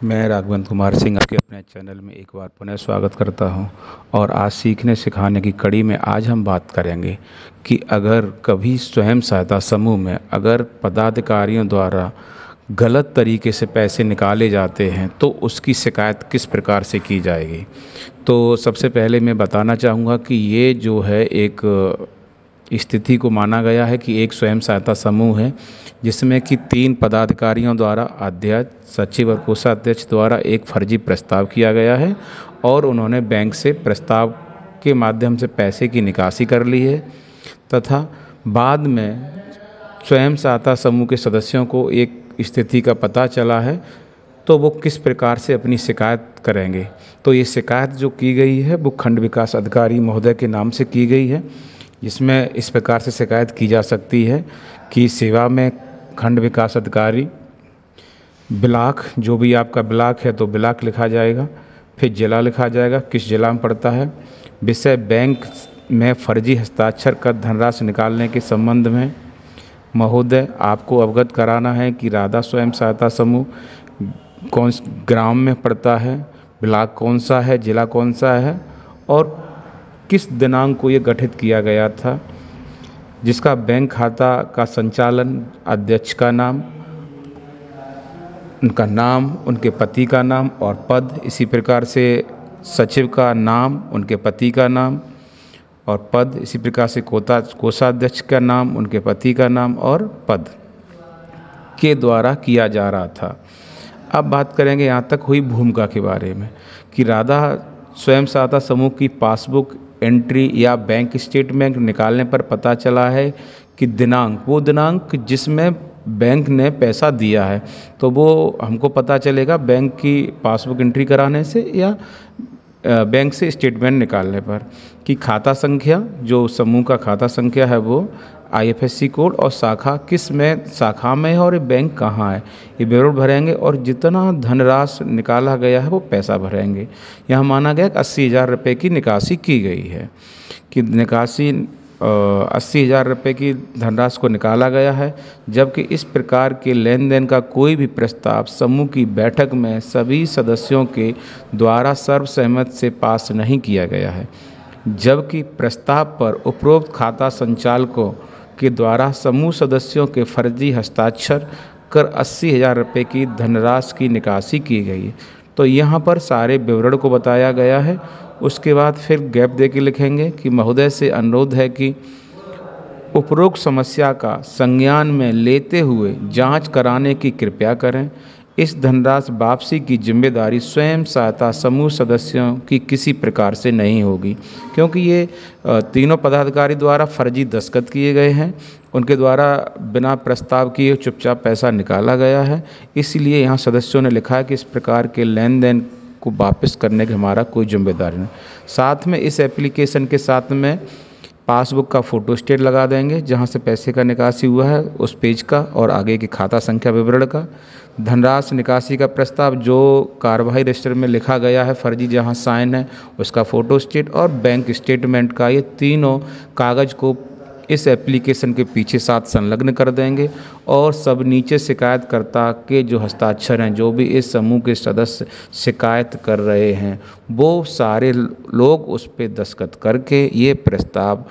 मैं राघवेंद्र कुमार सिंह आपके अपने चैनल में एक बार पुनः स्वागत करता हूं। और आज सीखने सिखाने की कड़ी में आज हम बात करेंगे कि अगर कभी स्वयं सहायता समूह में अगर पदाधिकारियों द्वारा गलत तरीके से पैसे निकाले जाते हैं तो उसकी शिकायत किस प्रकार से की जाएगी। तो सबसे पहले मैं बताना चाहूँगा कि ये जो है एक स्थिति को माना गया है कि एक स्वयं सहायता समूह है जिसमें कि 3 पदाधिकारियों द्वारा अध्यक्ष, सचिव और कोषाध्यक्ष द्वारा एक फर्जी प्रस्ताव किया गया है और उन्होंने बैंक से प्रस्ताव के माध्यम से पैसे की निकासी कर ली है तथा बाद में स्वयं सहायता समूह के सदस्यों को एक स्थिति का पता चला है तो वो किस प्रकार से अपनी शिकायत करेंगे। तो ये शिकायत जो की गई है वो खंड विकास अधिकारी महोदय के नाम से की गई है, जिसमें इस प्रकार से शिकायत की जा सकती है कि सेवा में खंड विकास अधिकारी ब्लॉक, जो भी आपका ब्लॉक है तो ब्लॉक लिखा जाएगा, फिर जिला लिखा जाएगा किस जिला में पड़ता है, विषय बैंक में फर्जी हस्ताक्षर कर धनराशि निकालने के संबंध में महोदय आपको अवगत कराना है कि राधा स्वयं सहायता समूह कौन ग्राम में पड़ता है, ब्लॉक कौन सा है, जिला कौन सा है और किस दिनांक को ये गठित किया गया था, जिसका बैंक खाता का संचालन अध्यक्ष का नाम, उनका नाम, उनके पति का नाम और पद, इसी प्रकार से सचिव का नाम, उनके पति का नाम और पद, इसी प्रकार से कोषाध्यक्ष का नाम, उनके पति का नाम और पद के द्वारा किया जा रहा था। अब बात करेंगे यहाँ तक हुई भूमिका के बारे में कि राधा स्वयं सहायता समूह की पासबुक एंट्री या बैंक स्टेटमेंट निकालने पर पता चला है कि दिनांक, वो दिनांक जिसमें बैंक ने पैसा दिया है, तो वो हमको पता चलेगा बैंक की पासबुक एंट्री कराने से या बैंक से स्टेटमेंट निकालने पर कि खाता संख्या, जो समूह का खाता संख्या है वो IFSC कोड और शाखा किस में शाखा में है और बैंक कहाँ है, ये विवरण भरेंगे और जितना धनराशि निकाला गया है वो पैसा भरेंगे। यहाँ माना गया कि 80,000 रुपये की निकासी की गई है कि निकासी 80,000 रुपये की धनराशि को निकाला गया है, जबकि इस प्रकार के लेन देन का कोई भी प्रस्ताव समूह की बैठक में सभी सदस्यों के द्वारा सर्वसहमति से पास नहीं किया गया है, जबकि प्रस्ताव पर उपरोक्त खाता संचालकों के द्वारा समूह सदस्यों के फर्जी हस्ताक्षर कर 80,000 रुपये की धनराशि की निकासी की गई है। तो यहाँ पर सारे विवरण को बताया गया है। उसके बाद फिर गैप दे के लिखेंगे कि महोदय से अनुरोध है कि उपरोक्त समस्या का संज्ञान में लेते हुए जांच कराने की कृपया करें। इस धनराशि वापसी की जिम्मेदारी स्वयं सहायता समूह सदस्यों की किसी प्रकार से नहीं होगी, क्योंकि ये तीनों पदाधिकारी द्वारा फर्जी दस्तखत किए गए हैं, उनके द्वारा बिना प्रस्ताव किए चुपचाप पैसा निकाला गया है। इसलिए यहाँ सदस्यों ने लिखा है कि इस प्रकार के लेन देन को वापस करने की हमारा कोई जिम्मेदारी नहीं। साथ में इस एप्लीकेशन के साथ में पासबुक का फ़ोटो स्टेट लगा देंगे जहां से पैसे का निकासी हुआ है उस पेज का और आगे की खाता संख्या विवरण का, धनराशि निकासी का प्रस्ताव जो कार्यवाही रजिस्टर में लिखा गया है फर्जी जहां साइन है उसका फ़ोटो स्टेट और बैंक स्टेटमेंट का, ये तीनों कागज़ को इस एप्लीकेशन के पीछे साथ संलग्न कर देंगे और सब नीचे शिकायतकर्ता के जो हस्ताक्षर हैं, जो भी इस समूह के सदस्य शिकायत कर रहे हैं, वो सारे लोग उस पर दस्तखत करके ये प्रस्ताव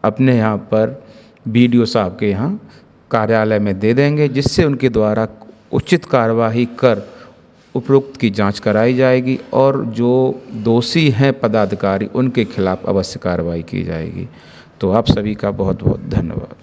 अपने यहाँ पर BDO साहब के यहाँ कार्यालय में दे देंगे, जिससे उनके द्वारा उचित कार्यवाही कर उपरोक्त की जांच कराई जाएगी और जो दोषी हैं पदाधिकारी उनके खिलाफ अवश्य कार्रवाई की जाएगी। तो आप सभी का बहुत बहुत धन्यवाद।